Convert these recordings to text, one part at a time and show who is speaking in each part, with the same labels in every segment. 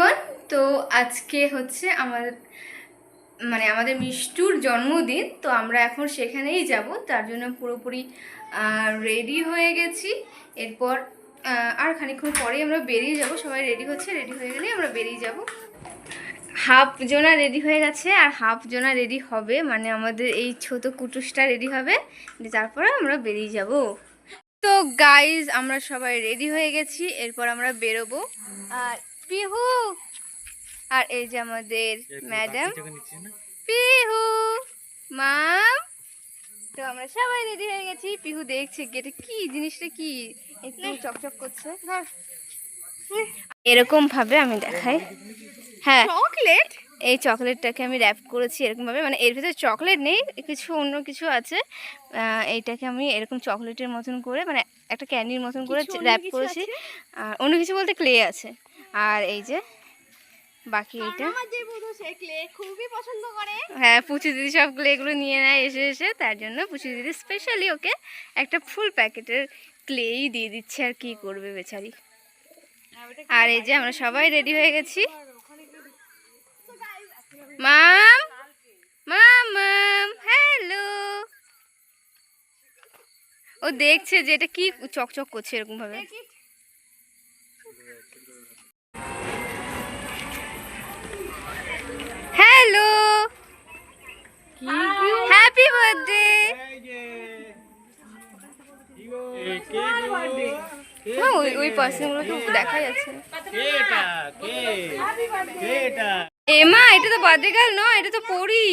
Speaker 1: Everyone. তো আজকে হচ্ছে আমাদের মিষ্টুর জন্মদিন। তো আমরা এখন সেখানেই যাব, তার জন্য পুরোপুরি রেডি হয়ে গেছি। এরপর আর খানিকক্ষণ পরেই আমরা বেরিয়ে যাব। সবাই রেডি হচ্ছে, রেডি হয়ে গেলেই আমরা বেরিয়ে যাব। হাফ জোনা রেডি হয়ে গেছে আর হাফ জোনা রেডি হবে, মানে আমাদের এই ছোট কুটুসটা রেডি হবে, তারপরে আমরা বেরিয়ে যাব। তো গাইজ আমরা সবাই রেডি হয়ে গেছি, এরপর আমরা বেরোবো। আর পিহু, আর এই যে আমাদের ম্যাডাম পিহু মাম। তো আমরা সবাই রেডি হয়ে গেছি। পিহু দেখছে গেটে কি জিনিসটা, কি একটু চকচক করছে। এরকম ভাবে আমি দেখাই। হ্যাঁ, চকলেট। এই চকলেটটাকে আমি র্যাপ করেছি এরকম ভাবে, মানে এর ভিতরে চকলেট নেই, কিছু অন্য কিছু আছে। এইটাকে আমি এরকম চকলেটের মতন করে, মানে একটা ক্যান্ডির মতন করে র্যাপ করেছি। আর অন্য কিছু বলতে ক্লে আছে। আর এই যে বাকি এটা খুবই পছন্দ করে। হ্যাঁ, পুচু দিদি সব ক্লেগুলো নিয়ে নেয় এসে এসে, তার জন্য পুচু দিদি স্পেশালি ওকে একটা ফুল প্যাকেটের ক্লেই দিয়ে দিচ্ছে। আর কি করবে বেচারি। আর এই যে আমরা সবাই রেডি হয়ে গেছি। মাম মাম মাম হ্যালো। ও দেখছে যে এটা কি চকচক করছে এরকম ভাবে। Hello, happy birthday. ওই পার্সনগুলো তো দেখা যাচ্ছে। এমা, এটা তো বার্থডে গার্ল নয়, এটা তো পরি।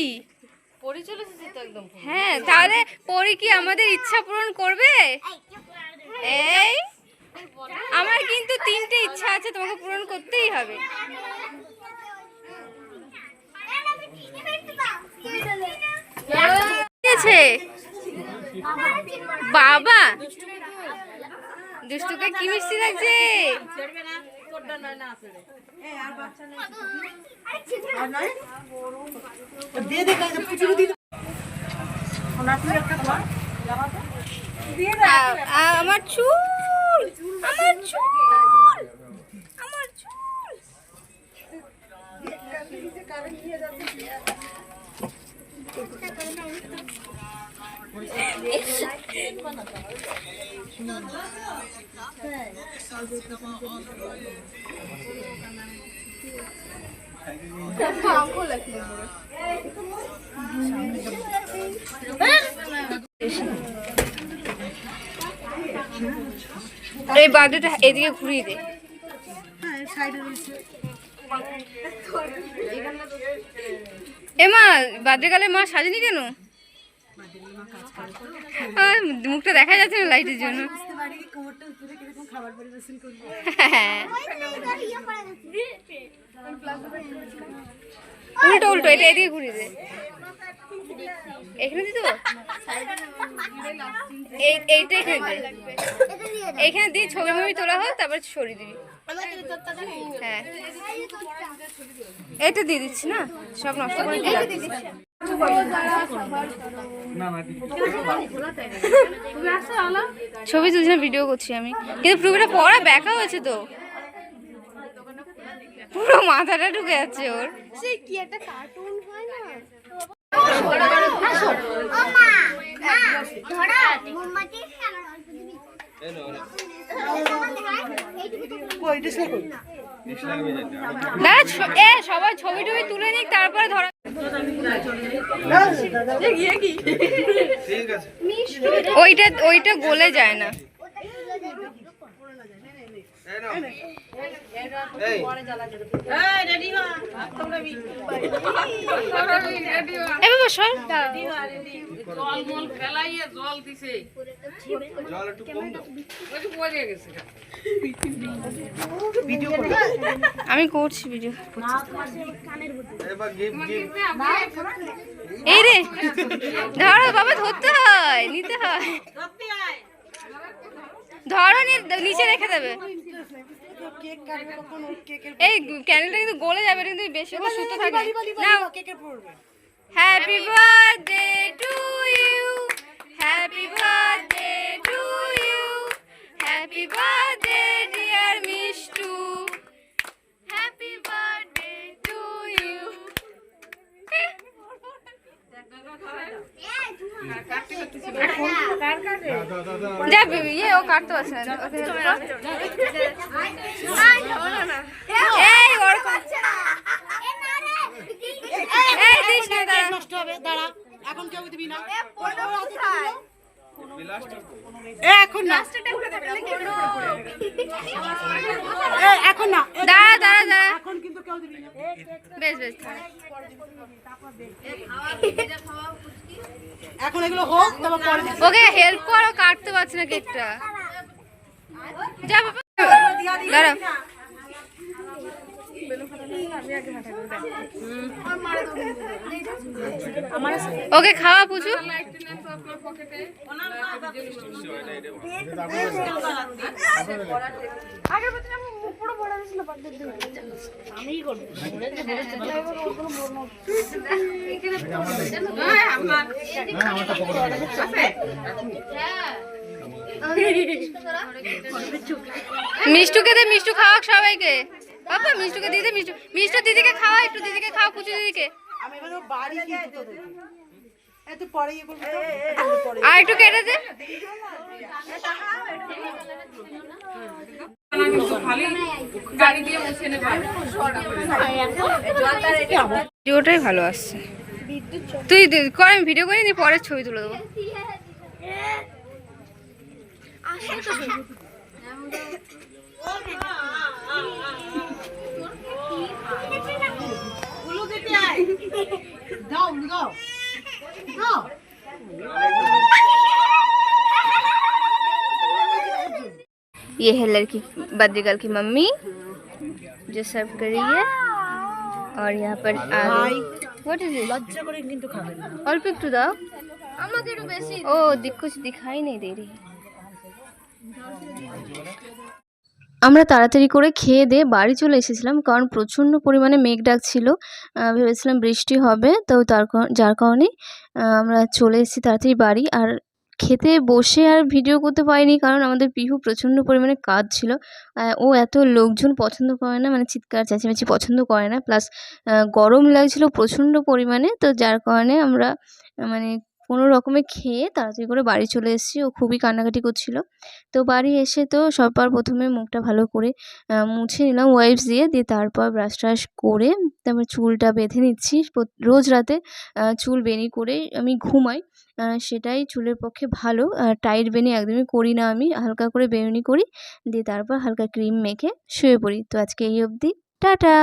Speaker 1: পরি চলে এসেছে তো একদম। হ্যাঁ, তাহলে পরি কি আমাদের ইচ্ছা পূরণ করবে? এই আমার কিন্তু 3টে ইচ্ছা আছে, তোমাকে পূরণ করতেই হবে। বাবা দুষ্টুকে কি মিষ্টি লাগছে। আমার চুল, আমার চুল, আমার চুল। এই বার্থডেটা এদিকে ঘুরিয়ে দে। এমা, বার্থডে কালে মা সাজেনি কেন? মুখটা দেখা যাচ্ছে না লাইটের জন্য। উল্টো উল্টো, এটা এদিকে ঘুরিয়ে দে। এখানে দিতে এইটা এখানে দে, এইখানে দিয়ে ছবি মবি তোলা হোক, তারপর সরিয়ে দিবি। হ্যাঁ, এটা দিয়ে দিচ্ছি না, সব নষ্ট করে ছবি তুলছি না, ভিডিও করছি আমি। কিন্তু পুরোটা পড়া ব্যাকা হয়েছে তো, পুরো মাথাটা ঢুকে যাচ্ছে ওর। সে কি একটা কার্টুন হয় না। সবাই ছবি টবি তুলে নিক, তারপরে ধরা। ওইটা গলে যায় না। আমি করছি ভিডিও। এই রে, ধরো বাবা, ধরতে হয়, নিতে হয়। ধরো, নিচে রেখে দেবে। এই ক্যান্ডেলটা কিন্তু গলে যাবে, কিন্তু বেশি সুতো থাকে না। Happy birthday to you, happy birthday to you, happy birthday dear Mishtu, happy birthday. যা ইয়ে ও কাটতে পারছে না ওকে help কর। এই ওর এই দিস না দাঁড়া
Speaker 2: নষ্ট হবে দাঁড়া এখন কেউ দিবি না এখন না এখন না
Speaker 1: দাঁড়া দাঁড়া দাঁড়া
Speaker 2: এখন কিন্তু কেউ দিবি না
Speaker 1: বেশ বেশ
Speaker 2: এখন এগুলো হোক তারপর পরে দিবি।
Speaker 1: ওকে হেল্প করো কাটতে পারছে না কেকটা যা বাবা দাঁড়া ওকে খাওয়া পুচু মিষ্টুকে দে মিষ্টু খাওয়া সবাইকে বাবা মিষ্টুকে দিয়ে দে মিষ্টু মিষ্টু দিদিকে খাওয়া একটু দিদিকে খাওয়া পুচু দিদিকে
Speaker 2: আমি এবার বাড়ি কিন্তু তোদের এত পরে ইয়ে করবি তো পরে
Speaker 1: আর একটু কেটে দে ভিডিওটাই ভালো আসছে তুই কর আমি ভিডিও করে নি পরে ছবি তুলে দেবো
Speaker 2: দাও দাও দাও
Speaker 1: ये है लड़की बद्री गर्ल की मम्मी जो सर्व कर रही है और यहाँ पर व्हाट इज इट
Speaker 2: লজ্জা করে কিন্তু খাবেন না
Speaker 1: অল্প একটু দাও আমাকে একটু বেশি ও कुछ दिखाई नहीं दे रही আমরা তাড়াতাড়ি করে খেয়ে দিয়ে বাড়ি চলে এসেছিলাম কারণ প্রচণ্ড পরিমাণে মেঘ ডাকছিল ভেবেছিলাম বৃষ্টি হবে তো যার কারণে আমরা চলে এসেছি তাড়াতাড়ি বাড়ি আর খেতে বসে আর ভিডিও করতে পারিনি কারণ আমাদের পিহু প্রচণ্ড পরিমাণে কাজ ছিল ও এত লোকজন পছন্দ করে না মানে চিৎকার চেঁচামেচি পছন্দ করে না প্লাস গরম লাগছিল প্রচণ্ড পরিমাণে তো যার কারণে আমরা মানে কোনো রকমে খেয়ে তাড়াতাড়ি করে বাড়ি চলে এসেছি ও খুবই কান্নাকাটি করছিল তো বাড়ি এসে তো সবার প্রথমে মুখটা ভালো করে মুছে নিলাম ওয়াইপস দিয়ে তারপর ব্রাশ ট্রাশ করে তারপর চুলটা বেঁধে নিচ্ছি রোজ রাতে চুল বেনি করে আমি ঘুমাই সেটাই চুলের পক্ষে ভালো টাইট বেনি একদমই করি না আমি হালকা করে বেনি করি দিয়ে তারপর হালকা ক্রিম মেখে শুয়ে পড়ি তো আজকে এই অবধি টাটা।